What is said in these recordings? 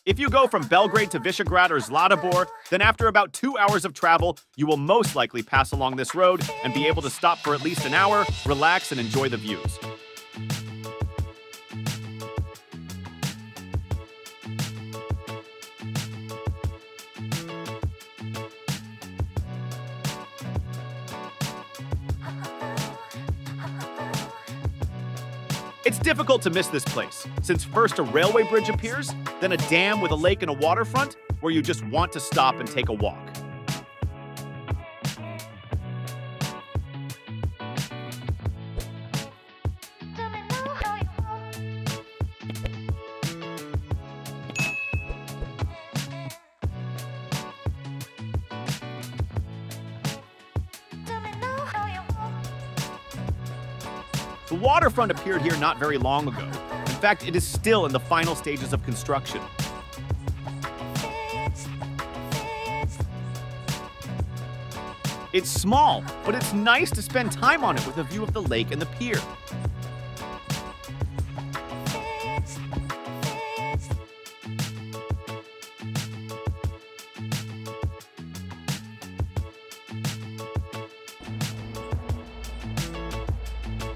If you go from Belgrade to Visegrad or Zlatibor, then after about 2 hours of travel, you will most likely pass along this road and be able to stop for at least an hour, relax, and enjoy the views. It's difficult to miss this place, since first a railway bridge appears, then a dam with a lake and a waterfront, where you just want to stop and take a walk. The waterfront appeared here not very long ago. In fact, it is still in the final stages of construction. It's small, but it's nice to spend time on it with a view of the lake and the pier.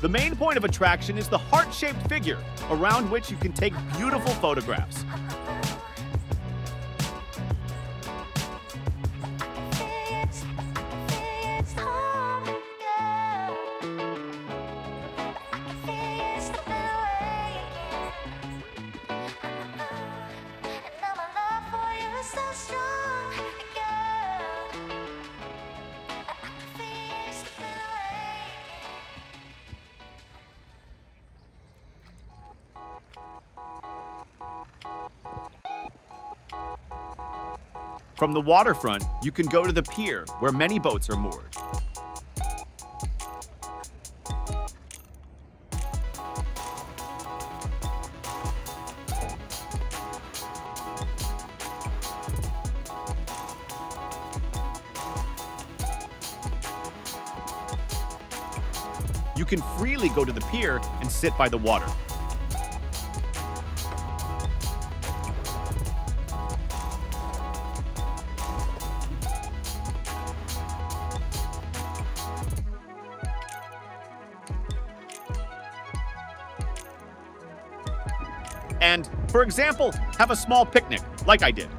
The main point of attraction is the heart-shaped figure, around which you can take beautiful photographs. From the waterfront, you can go to the pier, where many boats are moored. You can freely go to the pier and sit by the water. And, for example, have a small picnic, like I did.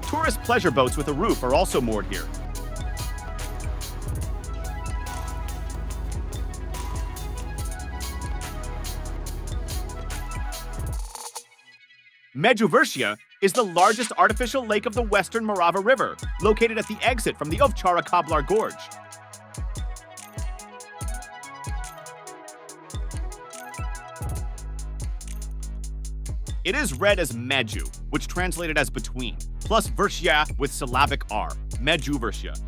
Tourist pleasure boats with a roof are also moored here. Medjuvrshje is the largest artificial lake of the western Morava River, located at the exit from the Ovčara Kablar Gorge. It is read as Medju, which translated as between, plus Vrshje with syllabic R, Medjuvrshje.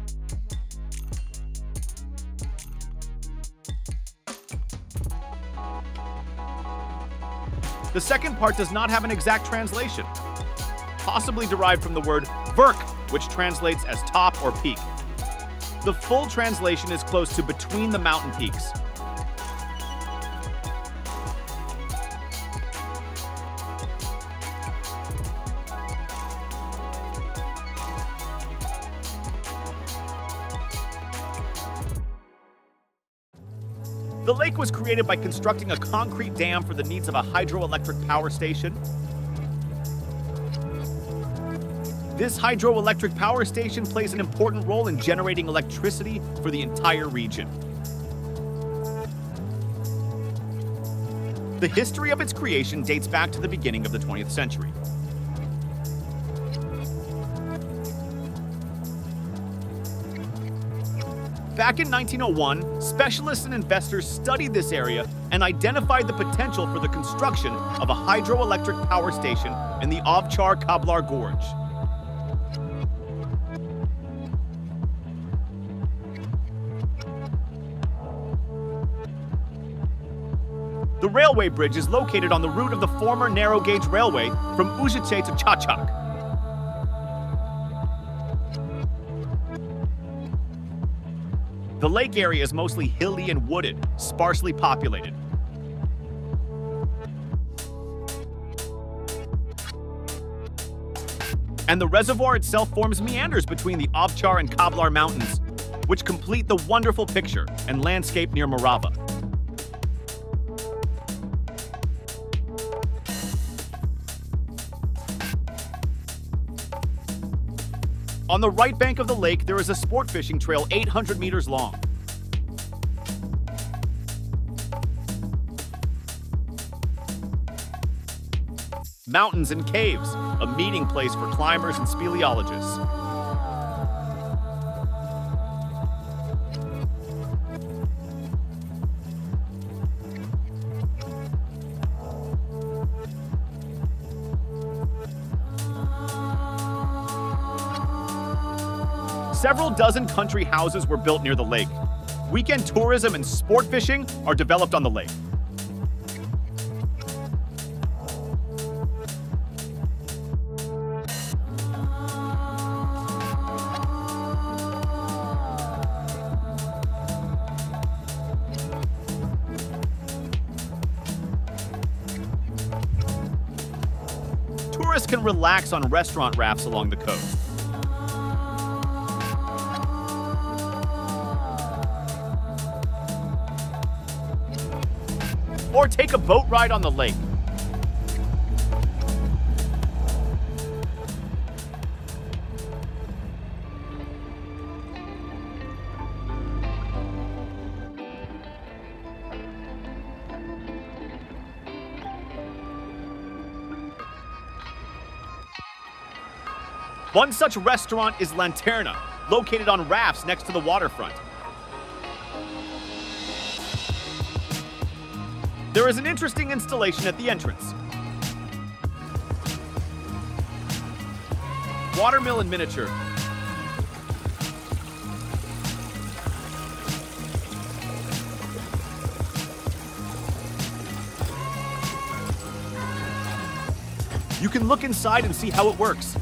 The second part does not have an exact translation, possibly derived from the word vrk, which translates as top or peak. The full translation is close to between the mountain peaks. The lake was created by constructing a concrete dam for the needs of a hydroelectric power station. This hydroelectric power station plays an important role in generating electricity for the entire region. The history of its creation dates back to the beginning of the 20th century. Back in 1901, specialists and investors studied this area and identified the potential for the construction of a hydroelectric power station in the Ovčar Kablar Gorge. The railway bridge is located on the route of the former narrow-gauge railway from Užicje to Čačak. The lake area is mostly hilly and wooded, sparsely populated. And the reservoir itself forms meanders between the Ovčar and Kablar mountains, which complete the wonderful picture and landscape near Morava. On the right bank of the lake, there is a sport fishing trail 800 meters long. Mountains and caves, a meeting place for climbers and speleologists. Several dozen country houses were built near the lake. Weekend tourism and sport fishing are developed on the lake. Tourists can relax on restaurant rafts along the coast. Or take a boat ride on the lake. One such restaurant is Lanterna, located on rafts next to the waterfront. There is an interesting installation at the entrance. Watermill in miniature. You can look inside and see how it works.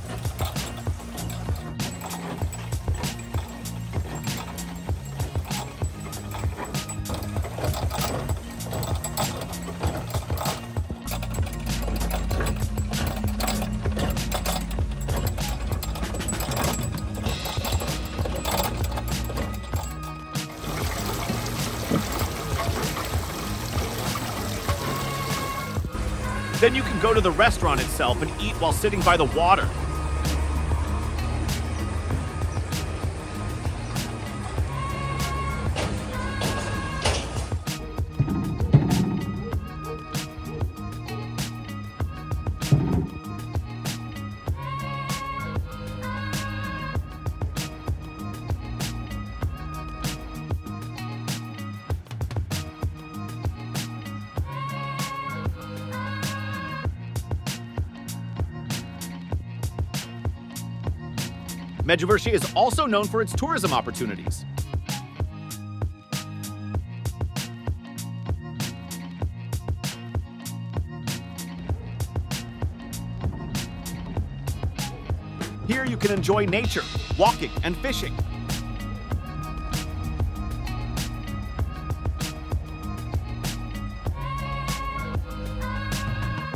Then you can go to the restaurant itself and eat while sitting by the water. Medjuvršje is also known for its tourism opportunities. Here you can enjoy nature, walking, and fishing.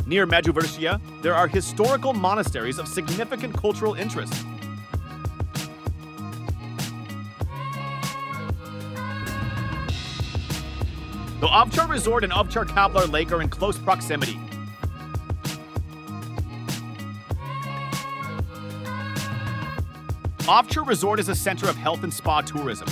Near Medjuvršje, there are historical monasteries of significant cultural interest. The Ovčar Resort and Ovčar Kablar Lake are in close proximity. Ovčar Resort is a center of health and spa tourism.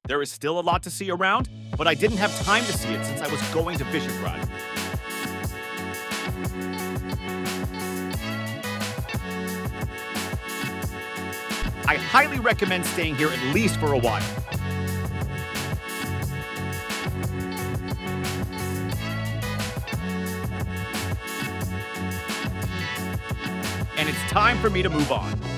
There is still a lot to see around, but I didn't have time to see it since I was going to Visegrad. I highly recommend staying here at least for a while. And it's time for me to move on.